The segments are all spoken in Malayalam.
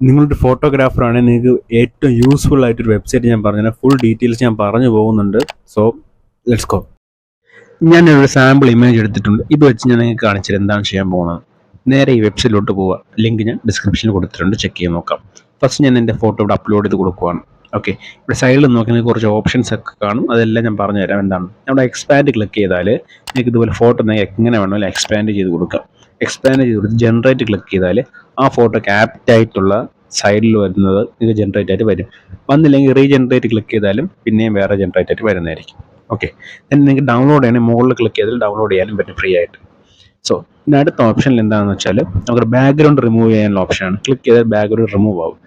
നിങ്ങളൊരു ഫോട്ടോഗ്രാഫർ ആണെങ്കിൽ നിങ്ങൾക്ക് ഏറ്റവും യൂസ്ഫുൾ ആയിട്ടൊരു വെബ്സൈറ്റ് ഞാൻ പറഞ്ഞുതരാം. ഫുൾ ഡീറ്റെയിൽസ് ഞാൻ പറഞ്ഞു പോകുന്നുണ്ട്. So let's go. ഞാനൊരു സാമ്പിൾ ഇമേജ് എടുത്തിട്ടുണ്ട്. ഇത് വെച്ച് ഞാൻ നിങ്ങൾക്ക് കാണിച്ചത് എന്താണ് ചെയ്യാൻ പോകുന്നത്. നേരെ ഈ വെബ്സൈറ്റിലോട്ട് പോവുക. ലിങ്ക് ഞാൻ ഡിസ്ക്രിപ്ഷനിൽ കൊടുത്തിട്ടുണ്ട്, ചെക്ക് ചെയ്ത് നോക്കാം. ഫസ്റ്റ് ഞാൻ എൻ്റെ ഫോട്ടോ ഇവിടെ അപ്ലോഡ് ചെയ്ത് കൊടുക്കുവാണ്. ഓക്കെ, ഇവിടെ സൈഡിൽ നോക്കി നിങ്ങൾക്ക് കുറച്ച് ഓപ്ഷൻസ് ഒക്കെ കാണും. അതെല്ലാം ഞാൻ പറഞ്ഞു തരാം എന്താണ്. നമ്മുടെ എക്സ്പാൻഡ് ക്ലിക്ക് ചെയ്താൽ നിങ്ങൾക്ക് ഇതുപോലെ ഫോട്ടോ എങ്ങനെ വേണമെങ്കിലും എക്സ്പാൻഡ് ചെയ്ത് കൊടുക്കാം. എക്സ്പാൻഡ് ചെയ്ത് കൊടുത്ത് ജനറേറ്റ് ക്ലിക്ക് ചെയ്താൽ ആ ഫോട്ടോക്ക് ആപ്റ്റ് ആയിട്ടുള്ള സൈഡിൽ വരുന്നത് നിങ്ങൾക്ക് ജനറേറ്റ് ആയിട്ട് വരും. വന്നില്ലെങ്കിൽ റീജനറേറ്റ് ക്ലിക്ക് ചെയ്താലും പിന്നെയും വേറെ ജനറേറ്റ് ആയിട്ട് വരുന്നതായിരിക്കും. ഓക്കെ, then നിങ്ങൾക്ക് ഡൗൺലോഡ് ചെയ്യണമെങ്കിൽ മുകളിൽ ക്ലിക്ക് ചെയ്താൽ ഡൗൺലോഡ് ചെയ്യാനും പറ്റും ഫ്രീ ആയിട്ട്. സോ പിന്നെ അടുത്ത ഓപ്ഷനിൽ എന്താണെന്ന് വെച്ചാൽ നമുക്ക് ബാക്ക്ഗ്രൗണ്ട് റിമൂവ് ചെയ്യാനുള്ള ഓപ്ഷനാണ്. ക്ലിക്ക് ചെയ്താൽ ബാക്ക്ഗ്രൗണ്ട് റിമൂവ് ആവും.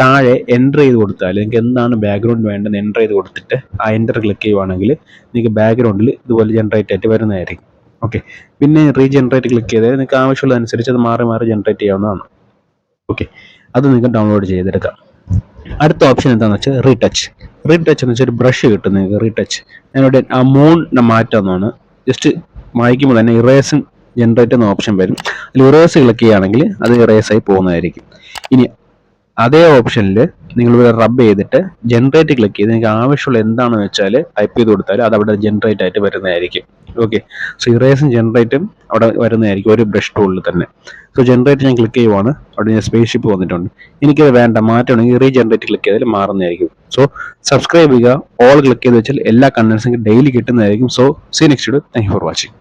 താഴെ എൻ്റർ ചെയ്ത് കൊടുത്താൽ നിങ്ങൾക്ക് എന്താണ് ബാക്ക്ഗ്രൗണ്ട് വേണ്ടതെന്ന് എൻ്റർ ചെയ്ത് കൊടുത്തിട്ട് ആ എൻ്റർ ക്ലിക്ക് ചെയ്യുവാണെങ്കിൽ നിങ്ങൾക്ക് ബാക്ക്ഗ്രൗണ്ടിൽ ഇതുപോലെ ജനറേറ്റ് ആയിട്ട് വരുന്നതായിരിക്കും. ഓക്കെ, പിന്നെ റീജനറേറ്റ് ക്ലിക്ക് ചെയ്താൽ നിങ്ങൾക്ക് ആവശ്യമുള്ളതനുസരിച്ച് അത് മാറി മാറി ജനറേറ്റ് ചെയ്യാവുന്നതാണ്. ഓക്കെ, അത് നിങ്ങൾക്ക് ഡൗൺലോഡ് ചെയ്തെടുക്കാം. അടുത്ത ഓപ്ഷൻ എന്താണെന്ന് വെച്ചാൽ റീടച്ച്. റീടച്ച് എന്ന് വെച്ചാൽ ഒരു ബ്രഷ് കിട്ടും നിങ്ങൾക്ക്. റീടച്ച് ഞാനിവിടെ ആ മോണിനെ മാറ്റാവുന്നതാണ്. ജസ്റ്റ് മായ്ക്കുമ്പോൾ തന്നെ ഇറേസും ജനറേറ്റ് എന്ന ഓപ്ഷൻ വരും. അതിൽ ഇറേസ് ക്ലിക്ക് ചെയ്യുകയാണെങ്കിൽ അത് ഇറേസായി പോകുന്നതായിരിക്കും. ഇനി അതേ ഓപ്ഷനിൽ നിങ്ങൾ ഇവിടെ റബ്ബ് ചെയ്തിട്ട് ജനറേറ്റ് ക്ലിക്ക് ചെയ്ത് നിങ്ങൾക്ക് ആവശ്യമുള്ള എന്താണെന്ന് വെച്ചാൽ ടൈപ്പ് ചെയ്ത് കൊടുത്താൽ അത് അവിടെ ജനറേറ്റ് ആയിട്ട് വരുന്നതായിരിക്കും. ഓക്കെ, സോ ഇറേസും ജനറേറ്റും അവിടെ വരുന്നതായിരിക്കും ഒരു ബ്രഷ് ടൂളിൽ തന്നെ. സോ ജനറേറ്റ് ഞാൻ ക്ലിക്ക് ചെയ്യുവാണ്. അവിടെ ഞാൻ സ്പേസ് ഷിപ്പ് വന്നിട്ടുണ്ട്. എനിക്കത് വേണ്ട, മാറ്റണമെങ്കിൽ റീജനറേറ്റ് ക്ലിക്ക് ചെയ്താൽ മാറുന്നതായിരിക്കും. സോ സബ്സ്ക്രൈബ് ചെയ്യുക, ഓൾ ക്ലിക്ക് ചെയ്ത് വെച്ചാൽ എല്ലാ കണ്ടൻസും ഡെയിലി കിട്ടുന്നതായിരിക്കും. So see next video. Thank you for watching.